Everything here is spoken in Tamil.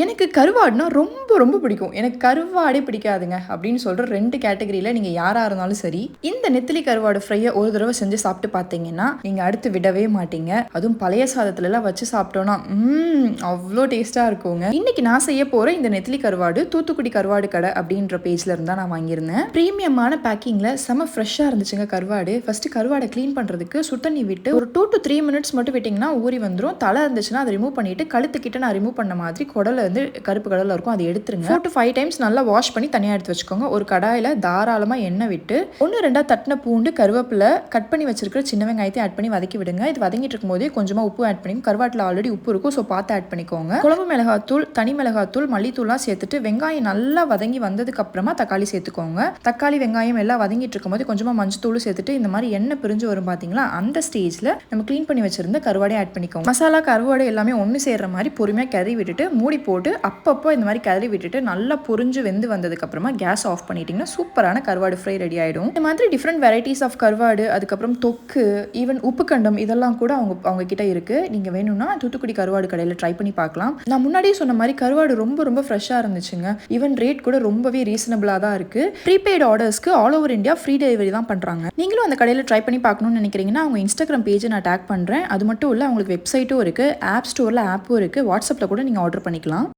எனக்கு கருவாடுனா ரொம்ப ரொம்ப பிடிக்கும். எனக்கு கருவாடே பிடிக்காதுங்க அப்படின்னு சொல்ற 2 கேட்டகரியில நீங்க யாரா இருந்தாலும் சரி, இந்த நெத்திலி கருவாடு ஃப்ரைய ஒரு தடவ செஞ்சு சாப்பிட்டு பார்த்தீங்கன்னா, நீங்க அடுத்து விடவே மாட்டீங்க. அதுவும் பழைய சாதத்துலலாம் வச்சு சாப்பிட்டோம்னா, அவ்ளோ டேஸ்ட்டா இருக்குங்க. இன்னைக்கு நான் செய்ய போற இந்த நெத்திலி கருவாடு தூத்துக்குடி கருவாடு கடை அப்படின்ற பேஜ்ல இருந்து தான் நான் வாங்கியிருந்தேன். பிரீமியமான பேக்கிங்ல செம ஃப்ரெஷ்ஷா இருந்துச்சுங்க கருவாடு. ஃபர்ஸ்ட் கருவாட கிளீன் பண்றதுக்கு சுத்தண்ணி விட்டு ஒரு 2 to 3 மினிட்ஸ் மட்டும் விட்டீங்கன்னா ஊறி வந்துரும். தலை இருந்துச்சுன்னா அதை ரிமூவ் பண்ணிட்டு கழுத்துக்கிட்ட நான் ரிமூவ் பண்ண மாதிரி குடல வந்து கருப்பு கலர்ல இருக்கும், அதை எடுத்துருங்க. 4 to 5 டைம்ஸ் நல்லா வாஷ் பண்ணி தனியா எடுத்து வச்சுக்கோங்க. ஒரு கடாயில தாராளமா எண்ணெய் விட்டு 1 2 தட்டின பூண்டு, கருவேப்பிலை, கட் பண்ணி வச்சிருக்கிற சின்ன வெங்காயத்தை ஆட் பண்ணி வதக்கி விடுங்க. இது வதங்கிட்டு இருக்கும்போதே கொஞ்சமா உப்பு ஆட் பண்ணி, கருவாட்டில் ஆல்ரெடி உப்பு இருக்கும், ஸோ பார்த்து ஆட் பண்ணிக்கோங்க. குழம்பு மிளகாத்தூள், தனி மிளகாத்தூள், மல்லித்தூள்லாம் சேர்த்துட்டு வெங்காயம் நல்லா வதங்கி வந்ததுக்கு அப்புறமா தக்காளி சேர்த்துக்கோங்க. தக்காளி வெங்காயம் எல்லாம் வதங்கிட்டு இருக்கும்போது கொஞ்சமா மஞ்சத்தூள் சேர்த்துட்டு இந்த மாதிரி எண்ணெய் பிரிஞ்சு வரும் பாத்தீங்களா, அந்த ஸ்டேஜ்ல நம்ம க்ளீன் பண்ணி வச்சிருந்த கருவாடை ஆட் பண்ணிக்கோங்க. மசாலா கருவாடு எல்லாமே ஒன்று சேர்ற மாதிரி பொறுமையா கறி விட்டுட்டு மூடி போட்டு அப்பப்போ இந்த மாதிரி கிளறி விட்டுட்டு நல்லா பொரிஞ்சு வெந்து வந்ததுக்கு அப்புறமா கேஸ் ஆஃப் பண்ணிட்டீங்கன்னா சூப்பரான கருவாடு ஃப்ரை ரெடி ஆயிடும். இந்த மாதிரி டிஃப்ரெண்ட் வெரைட்டிஸ் ஆஃப் கருவாடு, அதுக்கப்புறம் தொக்கு, ஈவன் உப்பு கண்டம் இதெல்லாம் கூட அவங்க கிட்ட இருக்கு. நீங்க வேணும்னா தூத்துக்குடி கருவாடு கடையில் ட்ரை பண்ணி பார்க்கலாம். நான் முன்னாடியே சொன்ன மாதிரி கருவாடு ரொம்ப ரொம்ப ஃப்ரெஷ்ஷாக இருந்துச்சுங்க. ஈவன் ரேட் கூட ரொம்பவே ரீசனபிளாக தான் இருக்கு. ப்ரீபெய்டு ஆர்டர்ஸ்க்கு all over India free delivery தான் பண்றாங்க. நீங்களும் அந்த கடையில் ட்ரை பண்ணி பார்க்கணும்னு நினைக்கிறீங்கன்னா அவங்க இன்ஸ்டாகிராம் பேஜை நான் டேக் பண்றேன். அது மட்டும் இல்லை, அவங்களுக்கு வெப்சைட்டும் இருக்கு, ஆப் ஸ்டோர்ல ஆப்பும் இருக்கு, வாட்ஸ்அப்ல கூட நீங்க ஆர்டர் பண்ணிக்கலாம்.